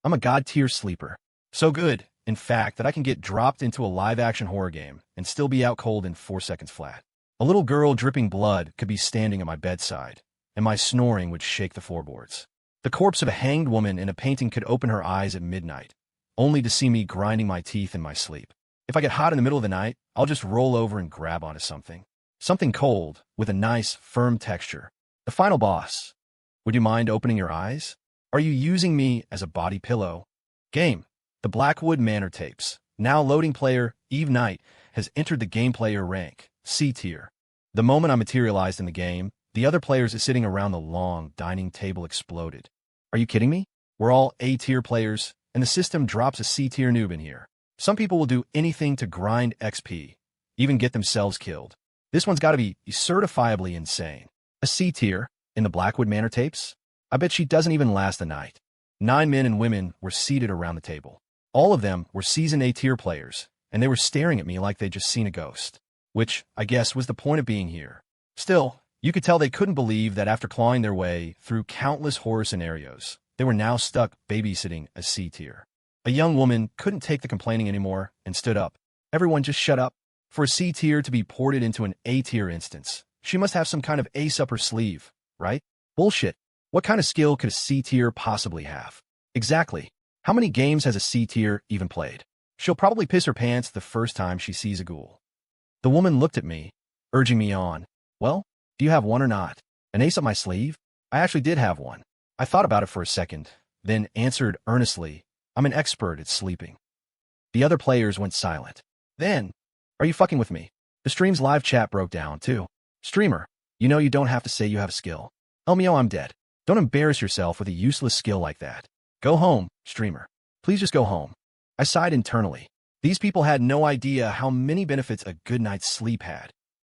I'm a god-tier sleeper. So good, in fact, that I can get dropped into a live-action horror game and still be out cold in 4 seconds flat. A little girl dripping blood could be standing at my bedside, and my snoring would shake the floorboards. The corpse of a hanged woman in a painting could open her eyes at midnight, only to see me grinding my teeth in my sleep. If I get hot in the middle of the night, I'll just roll over and grab onto something. Something cold, with a nice, firm texture. The final boss. Would you mind opening your eyes? Are you using me as a body pillow? Game. The Blackwood Manor tapes. Now loading player, Eve Knight, has entered the game player rank, C tier. The moment I materialized in the game, the other players sitting around the long dining table exploded. Are you kidding me? We're all A tier players, and the system drops a C tier noob in here. Some people will do anything to grind XP, even get themselves killed. This one's got to be certifiably insane. A C tier in the Blackwood Manor tapes? I bet she doesn't even last the night. 9 men and women were seated around the table. All of them were seasoned A tier players, and they were staring at me like they'd just seen a ghost, which, I guess, was the point of being here. Still, you could tell they couldn't believe that after clawing their way through countless horror scenarios, they were now stuck babysitting a C tier. A young woman couldn't take the complaining anymore and stood up. Everyone just shut up. For a C tier to be ported into an A tier instance, she must have some kind of ace up her sleeve, right? Bullshit. What kind of skill could a C tier possibly have? Exactly. How many games has a C tier even played? She'll probably piss her pants the first time she sees a ghoul. The woman looked at me, urging me on. Well, do you have one or not? An ace up my sleeve? I actually did have one. I thought about it for a second, then answered earnestly, I'm an expert at sleeping. The other players went silent. Then, are you fucking with me? The stream's live chat broke down, too. Streamer, you know you don't have to say you have a skill. Elmio, I'm dead. Don't embarrass yourself with a useless skill like that. Go home, streamer. Please just go home. I sighed internally. These people had no idea how many benefits a good night's sleep had.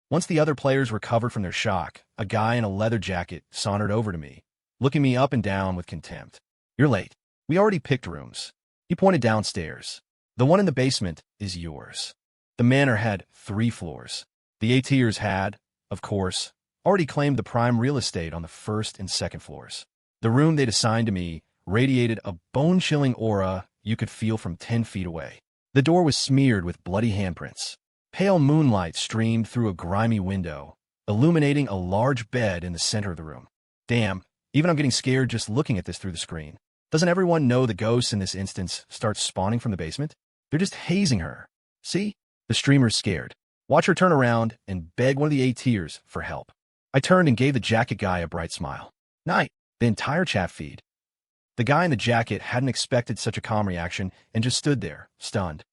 Once the other players recovered from their shock, a guy in a leather jacket sauntered over to me, looking me up and down with contempt. You're late. We already picked rooms. He pointed downstairs. The one in the basement is yours. The manor had 3 floors. The A tiers had, of course, already claimed the prime real estate on the 1st and 2nd floors. The room they'd assigned to me radiated a bone-chilling aura you could feel from 10 feet away. The door was smeared with bloody handprints. Pale moonlight streamed through a grimy window, illuminating a large bed in the center of the room. Damn, even I'm getting scared just looking at this through the screen. Doesn't everyone know the ghosts in this instance start spawning from the basement? They're just hazing her. See? The streamer's scared. Watch her turn around and beg one of the A tiers for help. I turned and gave the jacket guy a bright smile. Night. The entire chat feed. The guy in the jacket hadn't expected such a calm reaction and just stood there, stunned.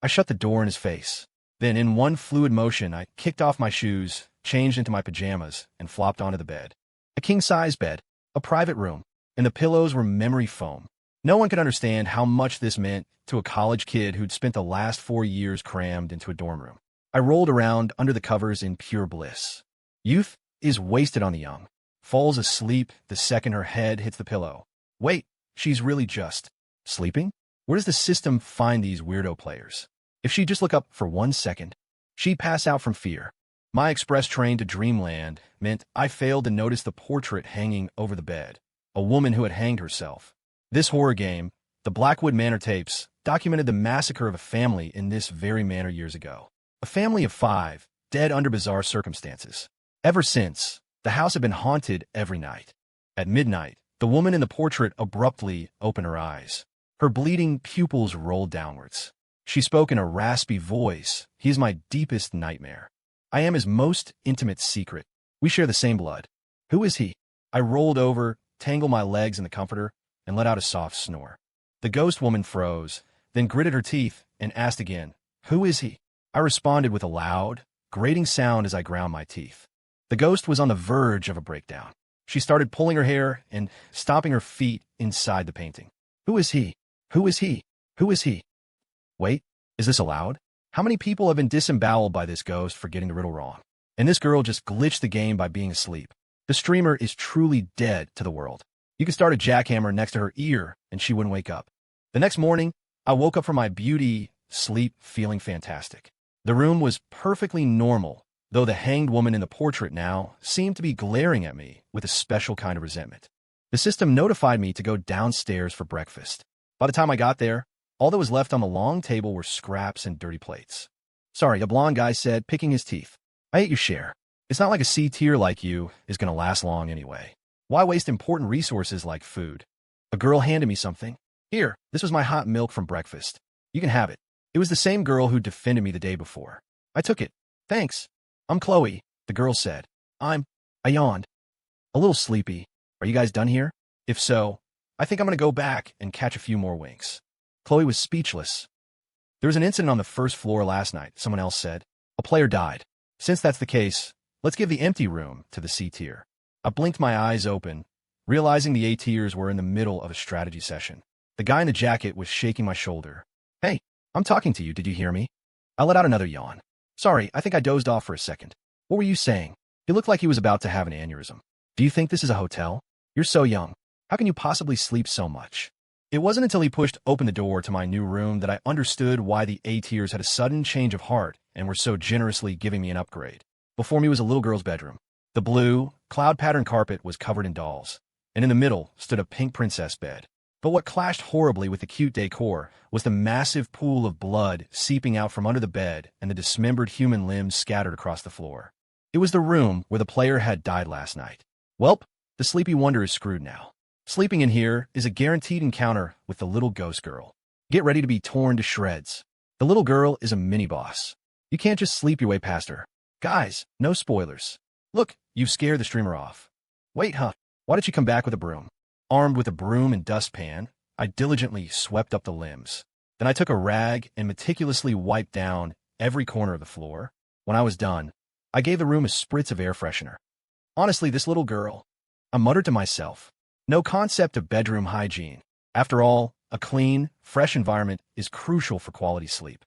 I shut the door in his face. Then, in one fluid motion, I kicked off my shoes, changed into my pajamas, and flopped onto the bed. A king-size bed, a private room, and the pillows were memory foam. No one could understand how much this meant to a college kid who'd spent the last 4 years crammed into a dorm room. I rolled around under the covers in pure bliss. Youth is wasted on the young. Falls asleep the second her head hits the pillow. Wait, she's really just sleeping? Where does the system find these weirdo players? If she'd just look up for 1 second, she'd pass out from fear. My express train to dreamland meant I failed to notice the portrait hanging over the bed, a woman who had hanged herself. This horror game, the Blackwood Manor tapes, documented the massacre of a family in this very manor years ago. A family of 5, dead under bizarre circumstances. Ever since, the house had been haunted every night. At midnight, the woman in the portrait abruptly opened her eyes. Her bleeding pupils rolled downwards. She spoke in a raspy voice. He is my deepest nightmare. I am his most intimate secret. We share the same blood. Who is he? I rolled over, tangled my legs in the comforter, and let out a soft snore. The ghost woman froze, then gritted her teeth and asked again, Who is he? I responded with a loud, grating sound as I ground my teeth. The ghost was on the verge of a breakdown. She started pulling her hair and stomping her feet inside the painting. Who is he? Who is he? Who is he? Wait, is this allowed? How many people have been disemboweled by this ghost for getting the riddle wrong? And this girl just glitched the game by being asleep. The streamer is truly dead to the world. You could start a jackhammer next to her ear and she wouldn't wake up. The next morning, I woke up from my beauty sleep feeling fantastic. The room was perfectly normal, though the hanged woman in the portrait now seemed to be glaring at me with a special kind of resentment. The system notified me to go downstairs for breakfast. By the time I got there, all that was left on the long table were scraps and dirty plates. Sorry, a blond guy said, picking his teeth. I ate your share. It's not like a C tier like you is going to last long anyway. Why waste important resources like food? A girl handed me something. Here, this was my hot milk from breakfast. You can have it. It was the same girl who defended me the day before. I took it. Thanks. I'm Chloe, the girl said. I yawned. A little sleepy. Are you guys done here? If so, I think I'm going to go back and catch a few more winks. Chloe was speechless. There was an incident on the first floor last night, someone else said. A player died. Since that's the case, let's give the empty room to the C tier. I blinked my eyes open, realizing the A tiers were in the middle of a strategy session. The guy in the jacket was shaking my shoulder. Hey, I'm talking to you, did you hear me? I let out another yawn. Sorry, I think I dozed off for a second. What were you saying? He looked like he was about to have an aneurysm. Do you think this is a hotel? You're so young. How can you possibly sleep so much? It wasn't until he pushed open the door to my new room that I understood why the A tiers had a sudden change of heart and were so generously giving me an upgrade. Before me was a little girl's bedroom. The blue, cloud-patterned carpet was covered in dolls, and in the middle stood a pink princess bed. But what clashed horribly with the cute decor was the massive pool of blood seeping out from under the bed and the dismembered human limbs scattered across the floor. It was the room where the player had died last night. Welp, the sleepy wonder is screwed now. Sleeping in here is a guaranteed encounter with the little ghost girl. Get ready to be torn to shreds. The little girl is a mini-boss. You can't just sleep your way past her. Guys, no spoilers. Look, you've scared the streamer off. Wait, huh? Why did she come back with a broom? Armed with a broom and dustpan, I diligently swept up the limbs. Then I took a rag and meticulously wiped down every corner of the floor. When I was done, I gave the room a spritz of air freshener. Honestly, this little girl, I muttered to myself. No concept of bedroom hygiene. After all, a clean, fresh environment is crucial for quality sleep.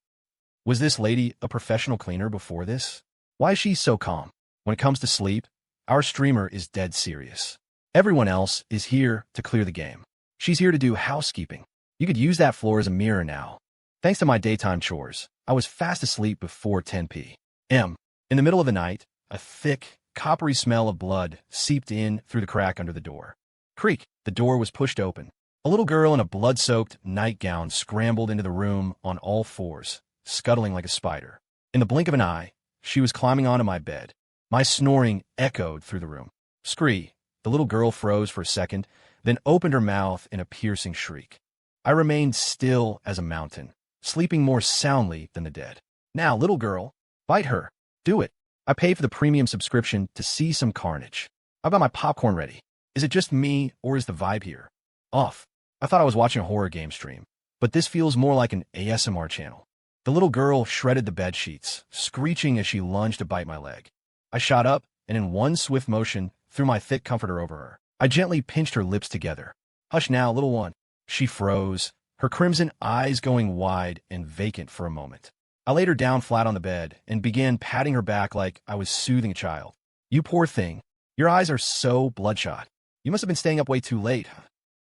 Was this lady a professional cleaner before this? Why is she so calm? When it comes to sleep, our streamer is dead serious. Everyone else is here to clear the game. She's here to do housekeeping. You could use that floor as a mirror now. Thanks to my daytime chores, I was fast asleep before 10 p.m. In the middle of the night, a thick, coppery smell of blood seeped in through the crack under the door. Creak, the door was pushed open. A little girl in a blood-soaked nightgown scrambled into the room on all fours, scuttling like a spider. In the blink of an eye, she was climbing onto my bed. My snoring echoed through the room. Scree. The little girl froze for a second, then opened her mouth in a piercing shriek. I remained still as a mountain, sleeping more soundly than the dead. Now, little girl, bite her. Do it. I paid for the premium subscription to see some carnage. I've got my popcorn ready. Is it just me, or is the vibe here off? I thought I was watching a horror game stream, but this feels more like an ASMR channel. The little girl shredded the bed sheets, screeching as she lunged to bite my leg. I shot up, and in one swift motion, threw my thick comforter over her. I gently pinched her lips together. Hush now, little one. She froze, her crimson eyes going wide and vacant for a moment. I laid her down flat on the bed and began patting her back like I was soothing a child. You poor thing. Your eyes are so bloodshot. You must have been staying up way too late.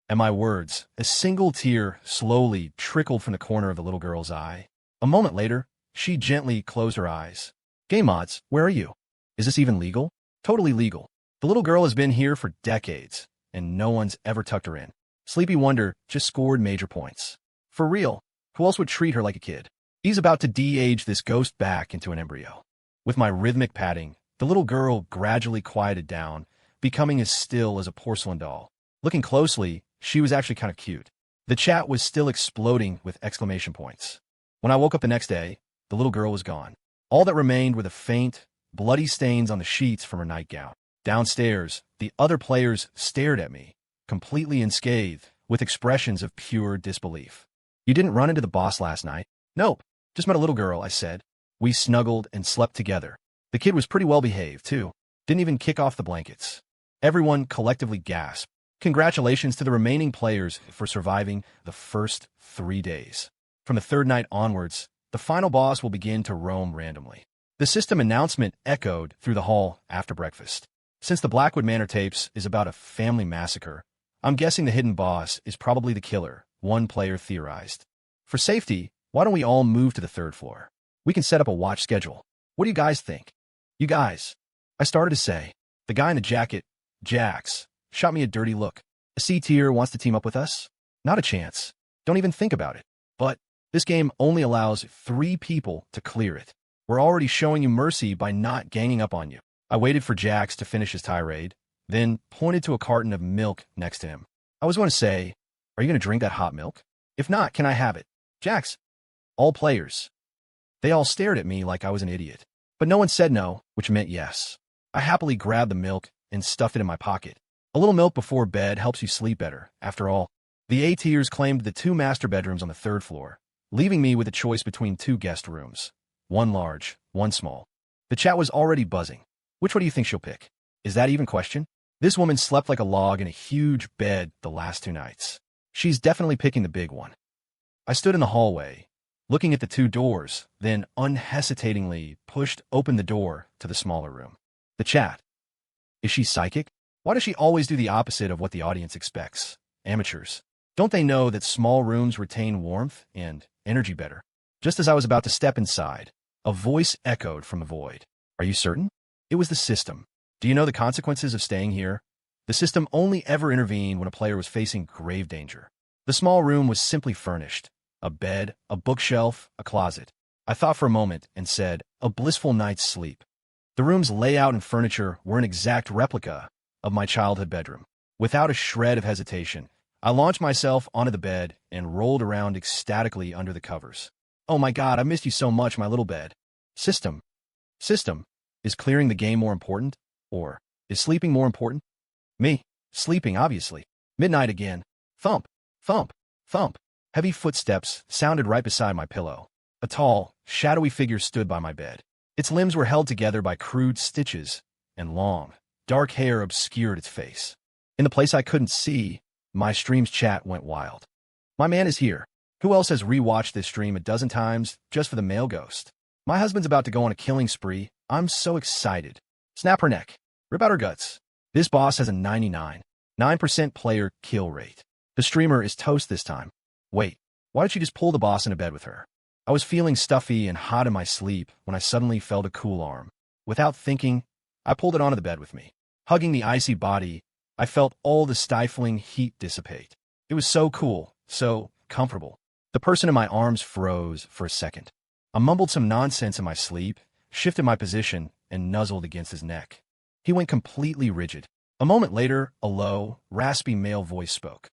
At my words, a single tear slowly trickled from the corner of the little girl's eye. A moment later, she gently closed her eyes. Game mods, where are you? Is this even legal? Totally legal. The little girl has been here for decades, and no one's ever tucked her in. Sleepy Wonder just scored major points. For real, who else would treat her like a kid? He's about to de-age this ghost back into an embryo. With my rhythmic patting, the little girl gradually quieted down, becoming as still as a porcelain doll. Looking closely, she was actually kind of cute. The chat was still exploding with exclamation points. When I woke up the next day, the little girl was gone. All that remained were the faint, bloody stains on the sheets from her nightgown. Downstairs, the other players stared at me, completely unscathed, with expressions of pure disbelief. You didn't run into the boss last night? Nope, just met a little girl, I said. We snuggled and slept together. The kid was pretty well behaved, too. Didn't even kick off the blankets. Everyone collectively gasped. Congratulations to the remaining players for surviving the first 3 days. From the third night onwards, the final boss will begin to roam randomly. The system announcement echoed through the hall after breakfast. Since the Blackwood Manor tapes is about a family massacre, I'm guessing the hidden boss is probably the killer, one player theorized. For safety, why don't we all move to the third floor? We can set up a watch schedule. What do you guys think? You guys, I started to say. The guy in the jacket, Jax, shot me a dirty look. A C tier wants to team up with us? Not a chance. Don't even think about it. But this game only allows 3 people to clear it. We're already showing you mercy by not ganging up on you. I waited for Jax to finish his tirade, then pointed to a carton of milk next to him. I was going to say, are you going to drink that hot milk? If not, can I have it? Jax. All players. They all stared at me like I was an idiot. But no one said no, which meant yes. I happily grabbed the milk and stuffed it in my pocket. A little milk before bed helps you sleep better. After all, the A-tiers claimed the 2 master bedrooms on the 3rd floor, leaving me with a choice between 2 guest rooms. One large, one small. The chat was already buzzing. Which one do you think she'll pick? Is that even question? This woman slept like a log in a huge bed the last 2 nights. She's definitely picking the big one. I stood in the hallway, looking at the 2 doors, then unhesitatingly pushed open the door to the smaller room. The chat. Is she psychic? Why does she always do the opposite of what the audience expects? Amateurs. Don't they know that small rooms retain warmth and energy better? Just as I was about to step inside, a voice echoed from the void. Are you certain? It was the system. Do you know the consequences of staying here? The system only ever intervened when a player was facing grave danger. The small room was simply furnished. A bed, a bookshelf, a closet. I thought for a moment and said, a blissful night's sleep. The room's layout and furniture were an exact replica of my childhood bedroom. Without a shred of hesitation, I launched myself onto the bed and rolled around ecstatically under the covers. Oh my God, I missed you so much, my little bed. System. Is clearing the game more important? Or is sleeping more important? Me. Sleeping, obviously. Midnight again. Thump, thump, thump. Heavy footsteps sounded right beside my pillow. A tall, shadowy figure stood by my bed. Its limbs were held together by crude stitches, and long, dark hair obscured its face. In the place I couldn't see, my stream's chat went wild. My man is here. Who else has rewatched this stream a dozen times just for the male ghost? My husband's about to go on a killing spree. I'm so excited. Snap her neck. Rip out her guts. This boss has a 99% player kill rate. The streamer is toast this time. Wait, why did she just pull the boss into bed with her? I was feeling stuffy and hot in my sleep when I suddenly felt a cool arm. Without thinking, I pulled it onto the bed with me. Hugging the icy body, I felt all the stifling heat dissipate. It was so cool, so comfortable. The person in my arms froze for a second. I mumbled some nonsense in my sleep, shifted my position, and nuzzled against his neck. He went completely rigid. A moment later, a low, raspy male voice spoke.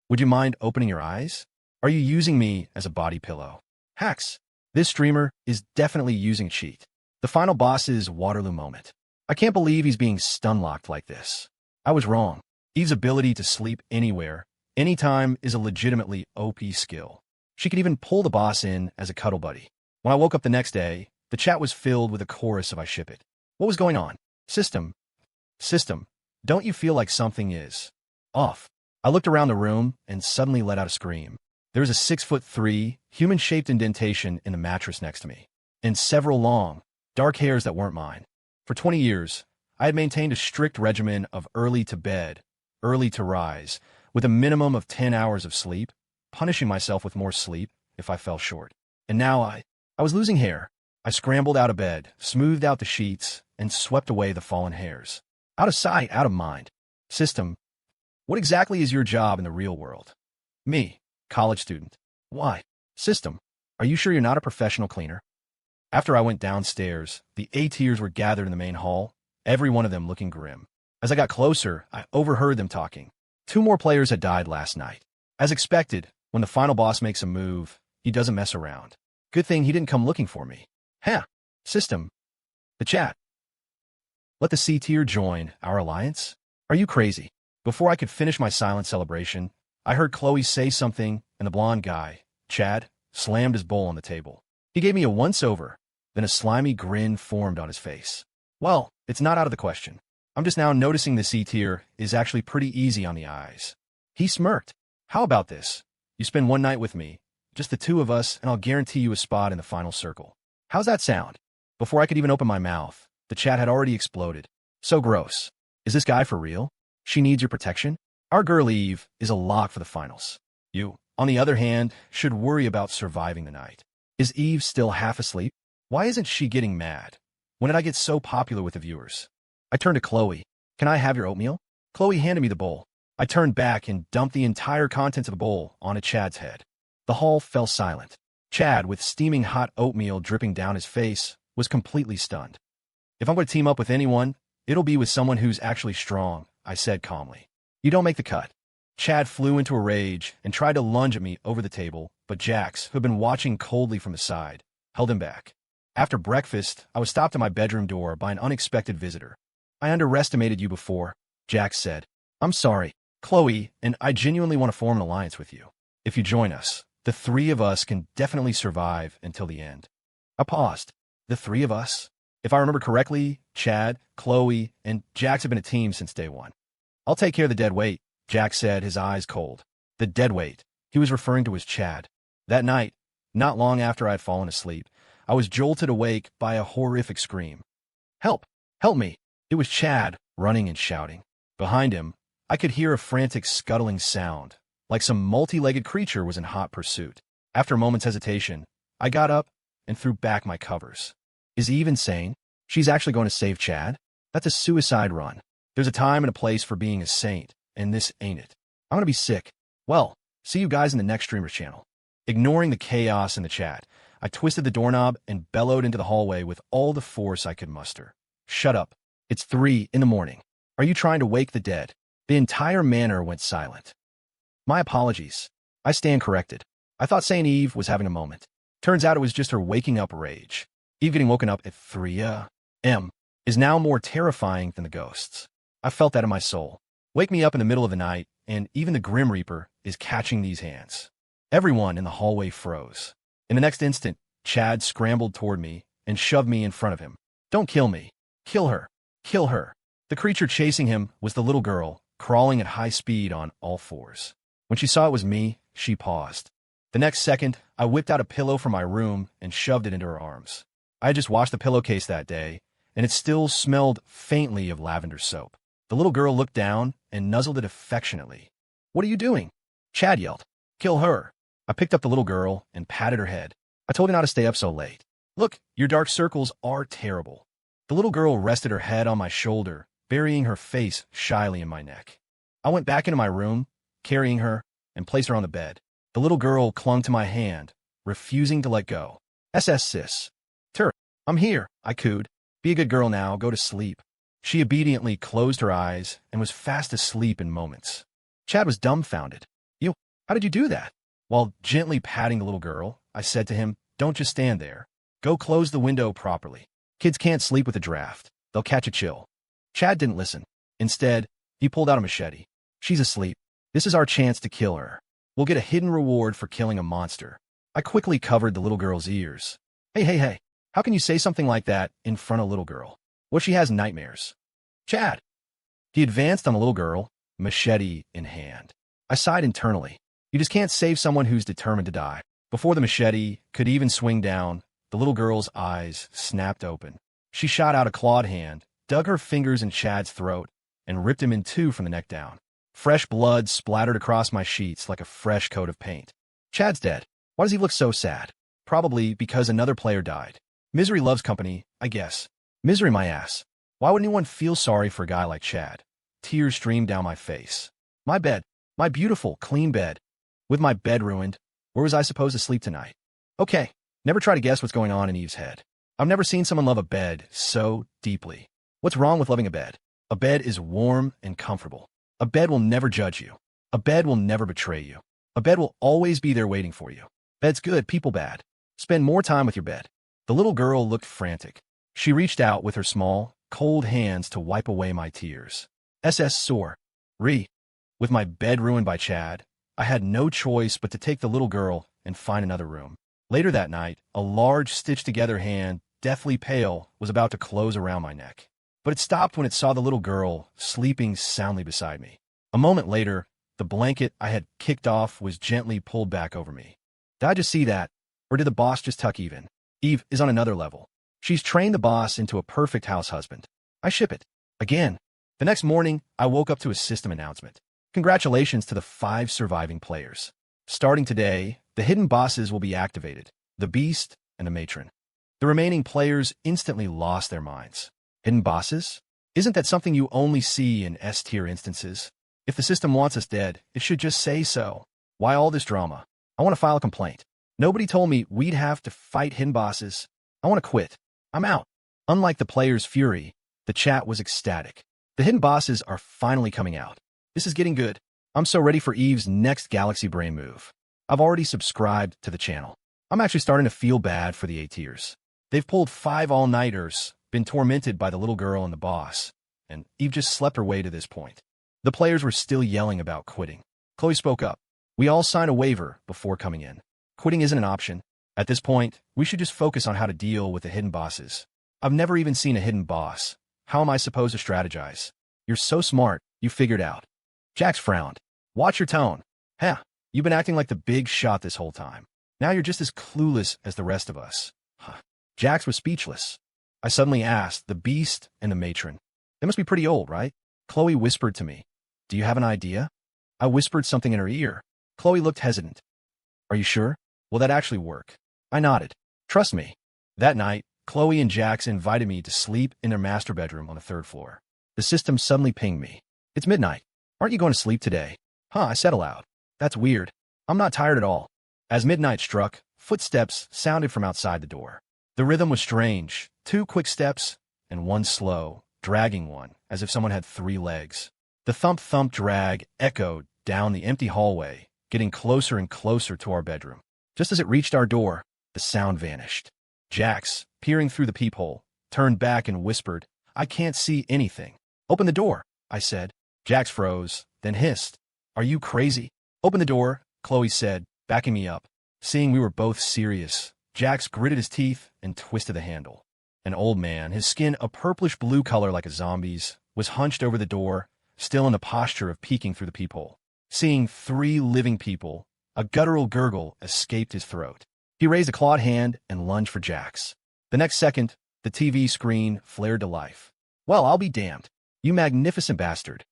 Would you mind opening your eyes? Are you using me as a body pillow? Hacks. This streamer is definitely using a cheat. The final boss's Waterloo moment. I can't believe he's being stun-locked like this. I was wrong. Eve's ability to sleep anywhere, anytime is a legitimately OP skill. She could even pull the boss in as a cuddle buddy. When I woke up the next day, the chat was filled with a chorus of I ship it. What was going on? System, don't you feel like something is off? I looked around the room and suddenly let out a scream. There was a 6'3", human-shaped indentation in the mattress next to me, and several long, dark hairs that weren't mine. For 20 years, I had maintained a strict regimen of early to bed, early to rise, with a minimum of 10 hours of sleep, punishing myself with more sleep if I fell short. And now I was losing hair. I scrambled out of bed, smoothed out the sheets, and swept away the fallen hairs. Out of sight, out of mind. System, what exactly is your job in the real world? Me, college student. Why? System, are you sure you're not a professional cleaner? After I went downstairs, the A-tiers were gathered in the main hall, every one of them looking grim. As I got closer, I overheard them talking. 2 more players had died last night. As expected, when the final boss makes a move, he doesn't mess around. Good thing he didn't come looking for me. Huh. System. The chat. Let the C-tier join our alliance? Are you crazy? Before I could finish my silent celebration, I heard Chloe say something, and the blonde guy, Chad, slammed his bowl on the table. He gave me a once-over, then a slimy grin formed on his face. Well, it's not out of the question. I'm just now noticing the C-tier is actually pretty easy on the eyes. He smirked. How about this? You spend one night with me, just the 2 of us, and I'll guarantee you a spot in the final circle. How's that sound? Before I could even open my mouth, the chat had already exploded. So gross. Is this guy for real? She needs your protection? Our girl Eve is a lock for the finals. You, on the other hand, should worry about surviving the night. Is Eve still half asleep? Why isn't she getting mad? When did I get so popular with the viewers? I turned to Chloe. Can I have your oatmeal? Chloe handed me the bowl. I turned back and dumped the entire contents of the bowl onto Chad's head. The hall fell silent. Chad, with steaming hot oatmeal dripping down his face, was completely stunned. If I'm going to team up with anyone, it'll be with someone who's actually strong, I said calmly. You don't make the cut. Chad flew into a rage and tried to lunge at me over the table, but Jax, who had been watching coldly from the side, held him back. After breakfast, I was stopped at my bedroom door by an unexpected visitor. I underestimated you before, Jax said. I'm sorry, Chloe, and I genuinely want to form an alliance with you. If you join us, the three of us can definitely survive until the end. I paused. The three of us? If I remember correctly, Chad, Chloe, and Jax have been a team since day one. I'll take care of the dead weight, Jax said, his eyes cold. The dead weight. He was referring to as Chad. That night, not long after I had fallen asleep, I was jolted awake by a horrific scream. Help! Help me! It was Chad, running and shouting. Behind him, I could hear a frantic scuttling sound, like some multi-legged creature was in hot pursuit. After a moment's hesitation, I got up and threw back my covers. Is Eve insane? She's actually going to save Chad? That's a suicide run. There's a time and a place for being a saint, and this ain't it. I'm going to be sick. Well, see you guys in the next Streamer channel. Ignoring the chaos in the chat, I twisted the doorknob and bellowed into the hallway with all the force I could muster. Shut up. It's 3 in the morning. Are you trying to wake the dead? The entire manor went silent. My apologies. I stand corrected. I thought St. Eve was having a moment. Turns out it was just her waking up rage. Eve getting woken up at 3 a.m. is now more terrifying than the ghosts. I felt that in my soul. Wake me up in the middle of the night, and even the Grim Reaper is catching these hands. Everyone in the hallway froze. In the next instant, Chad scrambled toward me and shoved me in front of him. Don't kill me. Kill her. Kill her. The creature chasing him was the little girl, crawling at high speed on all fours. When she saw it was me, she paused. The next second, I whipped out a pillow from my room and shoved it into her arms. I had just washed the pillowcase that day, and it still smelled faintly of lavender soap. The little girl looked down and nuzzled it affectionately. What are you doing? Chad yelled. Kill her. I picked up the little girl and patted her head. I told you not to stay up so late. Look, your dark circles are terrible. The little girl rested her head on my shoulder, burying her face shyly in my neck. I went back into my room, carrying her, and placed her on the bed. The little girl clung to my hand, refusing to let go. Sis. I'm here, I cooed. Be a good girl now, go to sleep. She obediently closed her eyes and was fast asleep in moments. Chad was dumbfounded. How did you do that? While gently patting the little girl, I said to him, don't just stand there. Go close the window properly. Kids can't sleep with a draft. They'll catch a chill. Chad didn't listen. Instead, he pulled out a machete. She's asleep. This is our chance to kill her. We'll get a hidden reward for killing a monster. I quickly covered the little girl's ears. Hey. How can you say something like that in front of a little girl? What if she has nightmares? Chad. He advanced on the little girl, machete in hand. I sighed internally. You just can't save someone who's determined to die. Before the machete could even swing down, the little girl's eyes snapped open. She shot out a clawed hand, dug her fingers in Chad's throat, and ripped him in two from the neck down. Fresh blood splattered across my sheets like a fresh coat of paint. Chad's dead. Why does he look so sad? Probably because another player died. Misery loves company, I guess. Misery my ass. Why would anyone feel sorry for a guy like Chad? Tears streamed down my face. My bed. My beautiful, clean bed. With my bed ruined, where was I supposed to sleep tonight? Okay, never try to guess what's going on in Eve's head. I've never seen someone love a bed so deeply. What's wrong with loving a bed? A bed is warm and comfortable. A bed will never judge you. A bed will never betray you. A bed will always be there waiting for you. Bed's good, people bad. Spend more time with your bed. The little girl looked frantic. She reached out with her small, cold hands to wipe away my tears. Sore. With my bed ruined by Chad, I had no choice but to take the little girl and find another room. Later that night, a large stitched-together hand, deathly pale, was about to close around my neck. But it stopped when it saw the little girl sleeping soundly beside me. A moment later, the blanket I had kicked off was gently pulled back over me. Did I just see that? Or did the boss just tuck Eve in? Eve is on another level. She's trained the boss into a perfect house husband. I ship it. Again. The next morning, I woke up to a system announcement. Congratulations to the 5 surviving players. Starting today, the hidden bosses will be activated, the Beast and the Matron. The remaining players instantly lost their minds. Hidden bosses? Isn't that something you only see in S-tier instances? If the system wants us dead, it should just say so. Why all this drama? I want to file a complaint. Nobody told me we'd have to fight hidden bosses. I want to quit. I'm out. Unlike the players' fury, the chat was ecstatic. The hidden bosses are finally coming out. This is getting good. I'm so ready for Eve's next Galaxy Brain move. I've already subscribed to the channel. I'm actually starting to feel bad for the A-tiers. They've pulled 5 all-nighters, been tormented by the little girl and the boss, and Eve just slept her way to this point. The players were still yelling about quitting. Chloe spoke up. We all sign a waiver before coming in. Quitting isn't an option. At this point, we should just focus on how to deal with the hidden bosses. I've never even seen a hidden boss. How am I supposed to strategize? You're so smart, you figured out. Jax frowned. Watch your tone. Huh, you've been acting like the big shot this whole time. Now you're just as clueless as the rest of us. Huh. Jax was speechless. I suddenly asked the beast and the matron. They must be pretty old, right? Chloe whispered to me. Do you have an idea? I whispered something in her ear. Chloe looked hesitant. Are you sure? Will that actually work? I nodded. Trust me. That night, Chloe and Jax invited me to sleep in their master bedroom on the 3rd floor. The system suddenly pinged me. It's midnight. Aren't you going to sleep today? Huh, I said aloud. That's weird. I'm not tired at all. As midnight struck, footsteps sounded from outside the door. The rhythm was strange. 2 quick steps and 1 slow, dragging one, as if someone had 3 legs. The thump-thump drag echoed down the empty hallway, getting closer and closer to our bedroom. Just as it reached our door, the sound vanished. Jax, peering through the peephole, turned back and whispered, I can't see anything. Open the door, I said. Jax froze, then hissed. Are you crazy? Open the door, Chloe said, backing me up. Seeing we were both serious, Jax gritted his teeth and twisted the handle. An old man, his skin a purplish-blue color like a zombie's, was hunched over the door, still in the posture of peeking through the peephole. Seeing 3 living people, a guttural gurgle escaped his throat. He raised a clawed hand and lunged for Jax. The next second, the TV screen flared to life. Well, I'll be damned. You magnificent bastard.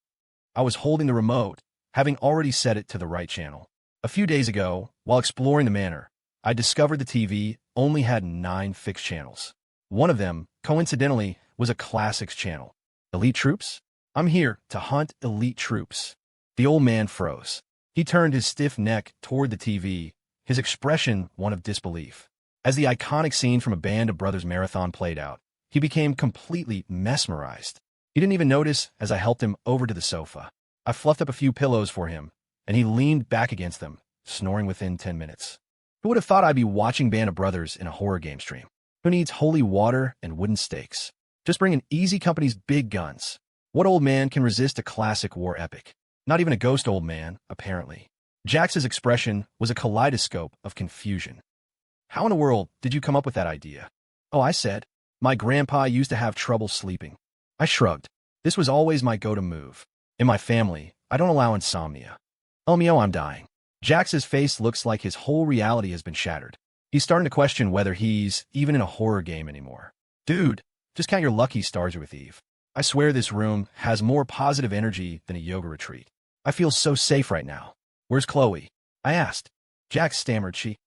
I was holding the remote, having already set it to the right channel. A few days ago, while exploring the manor, I discovered the TV only had 9 fixed channels. One of them, coincidentally, was a classics channel. Elite troops? I'm here to hunt elite troops. The old man froze. He turned his stiff neck toward the TV, his expression one of disbelief. As the iconic scene from a Band of Brothers marathon played out, he became completely mesmerized. He didn't even notice as I helped him over to the sofa. I fluffed up a few pillows for him, and he leaned back against them, snoring within 10 minutes. Who would have thought I'd be watching Band of Brothers in a horror game stream? Who needs holy water and wooden stakes? Just bring in Easy Company's big guns. What old man can resist a classic war epic? Not even a ghost old man, apparently. Jax's expression was a kaleidoscope of confusion. How in the world did you come up with that idea? Oh, I said. My grandpa used to have trouble sleeping. I shrugged. This was always my go-to move. In my family, I don't allow insomnia. Oh, mio, I'm dying. Jax's face looks like his whole reality has been shattered. He's starting to question whether he's even in a horror game anymore. Dude, just count your lucky stars with Eve. I swear this room has more positive energy than a yoga retreat. I feel so safe right now. Where's Chloe? I asked. Jax stammered she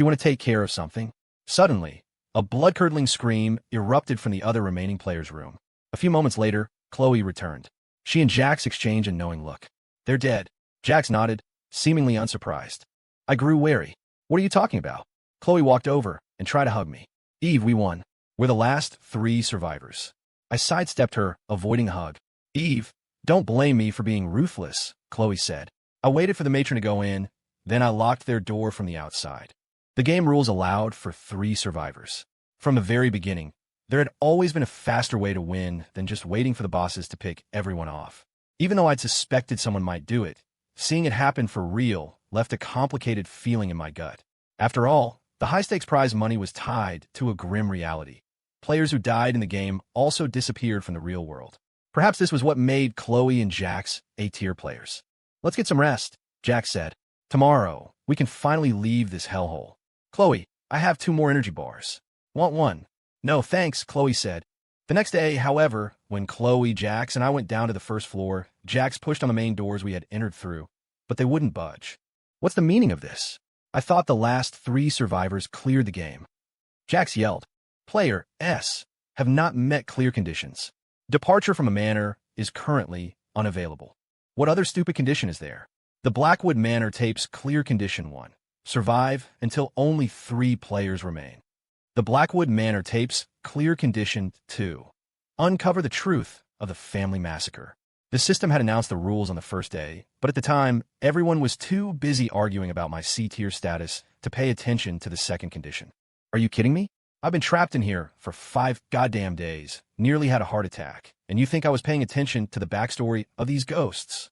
want to take care of something. Suddenly, a blood-curdling scream erupted from the other remaining players' room. A few moments later, Chloe returned. She and Jax exchanged a knowing look. They're dead. Jax nodded, seemingly unsurprised. I grew wary. What are you talking about? Chloe walked over and tried to hug me. Eve, we won. We're the last 3 survivors. I sidestepped her, avoiding a hug. Eve, don't blame me for being ruthless, Chloe said. I waited for the matron to go in, then I locked their door from the outside. The game rules allowed for 3 survivors. From the very beginning, there had always been a faster way to win than just waiting for the bosses to pick everyone off. Even though I'd suspected someone might do it, seeing it happen for real left a complicated feeling in my gut. After all, the high-stakes prize money was tied to a grim reality. Players who died in the game also disappeared from the real world. Perhaps this was what made Chloe and Jax A-tier players. Let's get some rest, Jax said. Tomorrow, we can finally leave this hellhole. Chloe, I have 2 more energy bars. Want one? No, thanks, Chloe said. The next day, however, when Chloe, Jax, and I went down to the 1st floor, Jax pushed on the main doors we had entered through, but they wouldn't budge. What's the meaning of this? I thought the last 3 survivors cleared the game. Jax yelled. Player S have not met clear conditions. Departure from a manor is currently unavailable. What other stupid condition is there? The Blackwood Manor tapes clear condition 1. Survive until only 3 players remain. The Blackwood Manor tapes, clear condition 2. Uncover the truth of the family massacre. The system had announced the rules on the first day, but at the time, everyone was too busy arguing about my C-tier status to pay attention to the second condition. Are you kidding me? I've been trapped in here for 5 goddamn days, nearly had a heart attack, and you think I was paying attention to the backstory of these ghosts?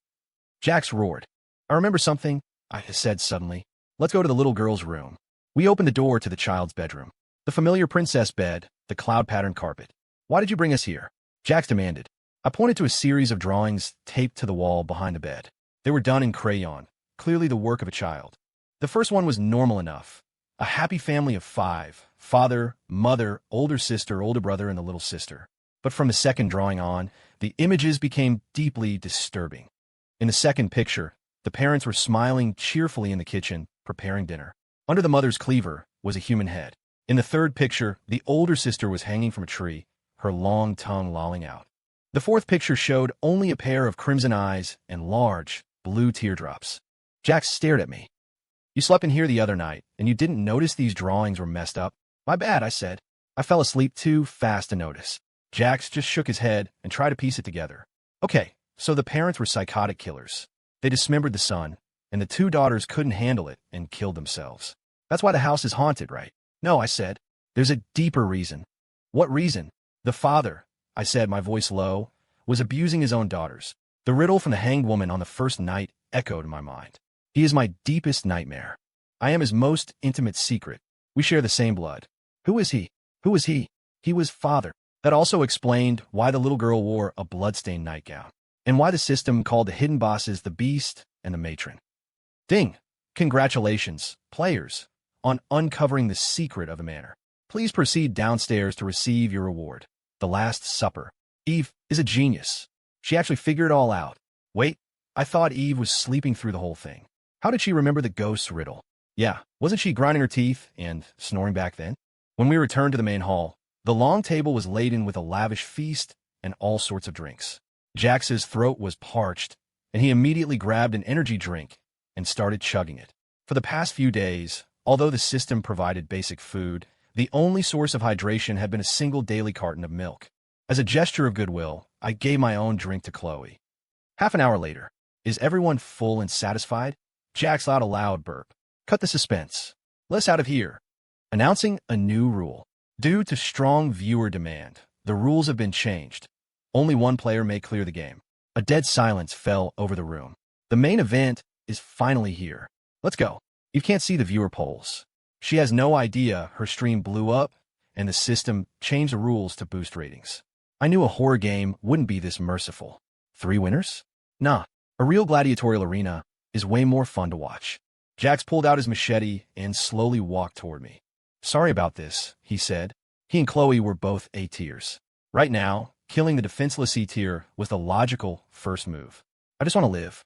Jax roared. I remember something, I said suddenly. Let's go to the little girl's room. We opened the door to the child's bedroom. The familiar princess bed, the cloud-patterned carpet. Why did you bring us here? Jax demanded. I pointed to a series of drawings taped to the wall behind the bed. They were done in crayon, clearly the work of a child. The first one was normal enough. A happy family of 5, father, mother, older sister, older brother, and the little sister. But from the second drawing on, the images became deeply disturbing. In the second picture, the parents were smiling cheerfully in the kitchen, preparing dinner. Under the mother's cleaver was a human head. In the third picture, the older sister was hanging from a tree, her long tongue lolling out. The fourth picture showed only a pair of crimson eyes and large, blue teardrops. Jax stared at me. You slept in here the other night, and you didn't notice these drawings were messed up? My bad, I said. I fell asleep too fast to notice. Jax just shook his head and tried to piece it together. Okay, so the parents were psychotic killers. They dismembered the son, and the 2 daughters couldn't handle it and killed themselves. That's why the house is haunted, right? No, I said. There's a deeper reason. What reason? The father, I said, my voice low, was abusing his own daughters. The riddle from the hanged woman on the first night echoed in my mind. He is my deepest nightmare. I am his most intimate secret. We share the same blood. Who is he? Who was he? He was father. That also explained why the little girl wore a bloodstained nightgown, and why the system called the hidden bosses the Beast and the Matron. Ding! Congratulations, players, on uncovering the secret of the manor. Please proceed downstairs to receive your reward. The Last Supper. Eve is a genius. She actually figured it all out. Wait, I thought Eve was sleeping through the whole thing. How did she remember the ghost's riddle? Yeah, wasn't she grinding her teeth and snoring back then? When we returned to the main hall, the long table was laden with a lavish feast and all sorts of drinks. Jax's throat was parched, and he immediately grabbed an energy drink and started chugging it. For the past few days, although the system provided basic food, the only source of hydration had been a single daily carton of milk. As a gesture of goodwill, I gave my own drink to Chloe. Half an hour later, is everyone full and satisfied? Jax let out a loud burp. Cut the suspense. Let's out of here. Announcing a new rule. Due to strong viewer demand, the rules have been changed. Only one player may clear the game. A dead silence fell over the room. The main event is finally here. Let's go. You can't see the viewer polls. She has no idea her stream blew up, and the system changed the rules to boost ratings. I knew a horror game wouldn't be this merciful. 3 winners? Nah. A real gladiatorial arena is way more fun to watch. Jax pulled out his machete and slowly walked toward me. Sorry about this, he said. He and Chloe were both A tiers. Right now, killing the defenseless C tier was the logical first move. I just want to live.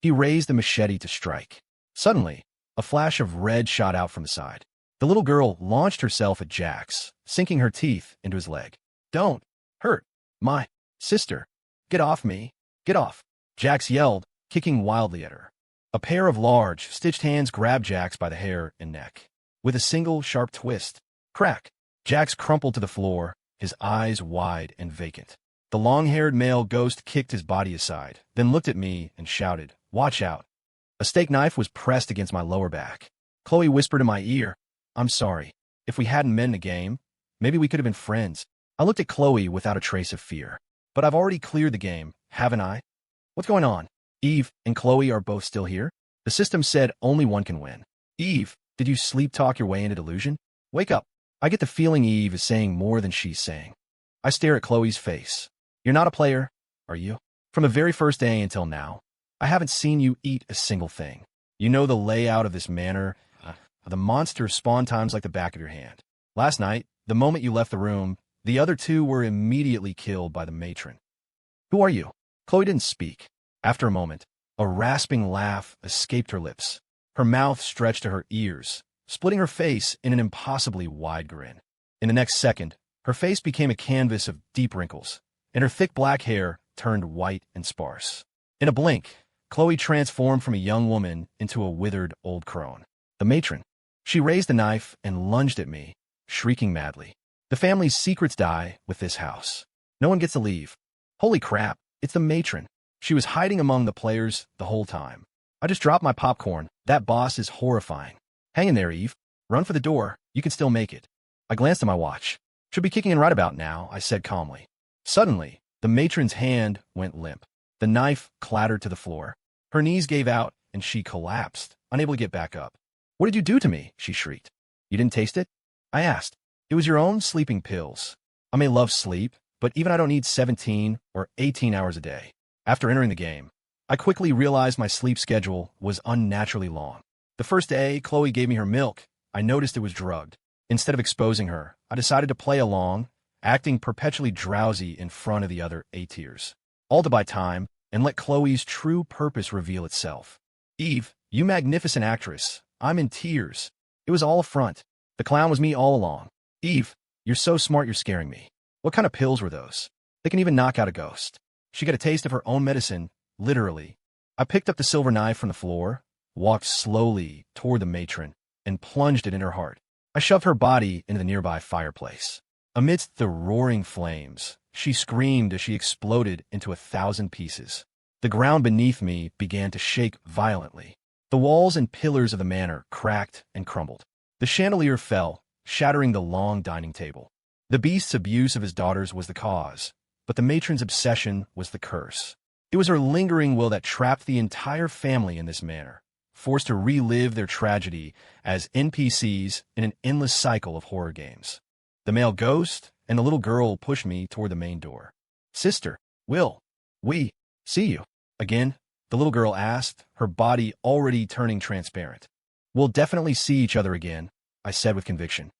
He raised the machete to strike. Suddenly, a flash of red shot out from the side. The little girl launched herself at Jax, sinking her teeth into his leg. Don't hurt my sister. Get off me. Get off. Jax yelled, kicking wildly at her. A pair of large, stitched hands grabbed Jax by the hair and neck. With a single sharp twist, crack, Jax crumpled to the floor, his eyes wide and vacant. The long-haired male ghost kicked his body aside, then looked at me and shouted, "Watch out." A steak knife was pressed against my lower back. Chloe whispered in my ear, "I'm sorry. If we hadn't met in a game, maybe we could have been friends." I looked at Chloe without a trace of fear. But I've already cleared the game, haven't I? What's going on? Eve and Chloe are both still here? The system said only one can win. Eve, did you sleep-talk your way into delusion? Wake up. I get the feeling Eve is saying more than she's saying. I stare at Chloe's face. You're not a player, are you? From the very first day until now, I haven't seen you eat a single thing. You know the layout of this manor. The monsters spawn times like the back of your hand. Last night, the moment you left the room, the other 2 were immediately killed by the matron. Who are you? Chloe didn't speak. After a moment, a rasping laugh escaped her lips. Her mouth stretched to her ears, splitting her face in an impossibly wide grin. In the next second, her face became a canvas of deep wrinkles, and her thick black hair turned white and sparse. In a blink, Chloe transformed from a young woman into a withered old crone. The matron. She raised the knife and lunged at me, shrieking madly. The family's secrets die with this house. No one gets to leave. Holy crap, it's the matron. She was hiding among the players the whole time. I just dropped my popcorn. That boss is horrifying. Hang in there, Eve. Run for the door. You can still make it. I glanced at my watch. Should be kicking in right about now, I said calmly. Suddenly, the matron's hand went limp. The knife clattered to the floor. Her knees gave out, and she collapsed, unable to get back up. What did you do to me? She shrieked. You didn't taste it? I asked. It was your own sleeping pills. I may love sleep, but even I don't need 17 or 18 hours a day. After entering the game, I quickly realized my sleep schedule was unnaturally long. The first day Chloe gave me her milk, I noticed it was drugged. Instead of exposing her, I decided to play along, acting perpetually drowsy in front of the other A-tiers. All to buy time and let Chloe's true purpose reveal itself. Eve, you magnificent actress, I'm in tears. It was all a front. The clown was me all along. Eve, you're so smart you're scaring me. What kind of pills were those? They can even knock out a ghost. She got a taste of her own medicine, literally. I picked up the silver knife from the floor, walked slowly toward the matron, and plunged it in her heart. I shoved her body into the nearby fireplace. Amidst the roaring flames, she screamed as she exploded into 1,000 pieces. The ground beneath me began to shake violently. The walls and pillars of the manor cracked and crumbled. The chandelier fell, shattering the long dining table. The beast's abuse of his daughters was the cause, but the matron's obsession was the curse. It was her lingering will that trapped the entire family in this manor, forced to relive their tragedy as NPCs in an endless cycle of horror games. The male ghost and the little girl pushed me toward the main door. Sister, will we see you again? The little girl asked, her body already turning transparent. We'll definitely see each other again, I said with conviction.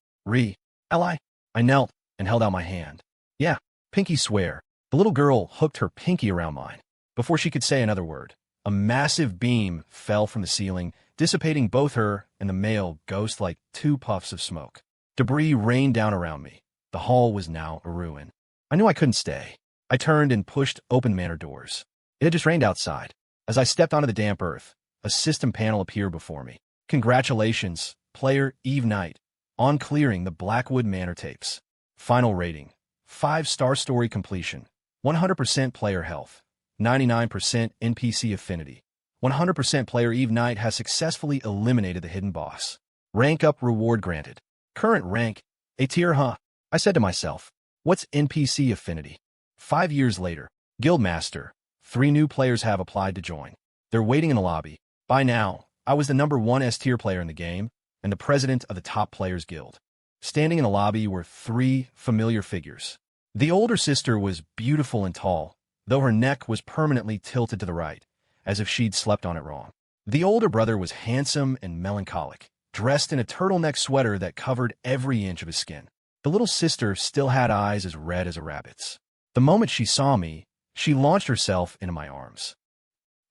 L.I. I knelt and held out my hand. Yeah, pinky swear. The little girl hooked her pinky around mine. Before she could say another word, a massive beam fell from the ceiling, dissipating both her and the male ghost like 2 puffs of smoke. Debris rained down around me. The hall was now a ruin. I knew I couldn't stay. I turned and pushed open manor doors. It had just rained outside. As I stepped onto the damp earth, a system panel appeared before me. Congratulations, player Eve Knight, on clearing the Blackwood Manor tapes. Final rating, 5-star story completion, 100% player health, 99% NPC affinity. 100% player Eve Knight has successfully eliminated the hidden boss. Rank up reward granted. Current rank, A tier, huh? I said to myself, what's NPC affinity? 5 years later, Guildmaster, 3 new players have applied to join. They're waiting in the lobby. By now, I was the #1 S-tier player in the game and the president of the Top Players Guild. Standing in the lobby were 3 familiar figures. The older sister was beautiful and tall, though her neck was permanently tilted to the right, as if she'd slept on it wrong. The older brother was handsome and melancholic, dressed in a turtleneck sweater that covered every inch of his skin. The little sister still had eyes as red as a rabbit's. The moment she saw me, she launched herself into my arms.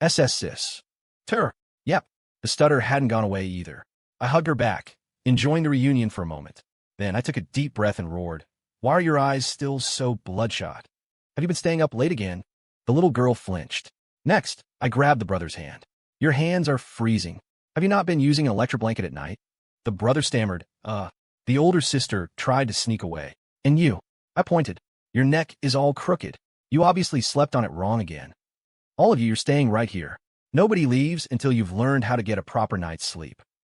SS sis. Yep. The stutter hadn't gone away either. I hugged her back, enjoying the reunion for a moment. Then I took a deep breath and roared, why are your eyes still so bloodshot? Have you been staying up late again? The little girl flinched. Next, I grabbed the brother's hand. Your hands are freezing. Have you not been using an electric blanket at night? The brother stammered, The older sister tried to sneak away. And you? I pointed. Your neck is all crooked. You obviously slept on it wrong again. All of you are staying right here. Nobody leaves until you've learned how to get a proper night's sleep.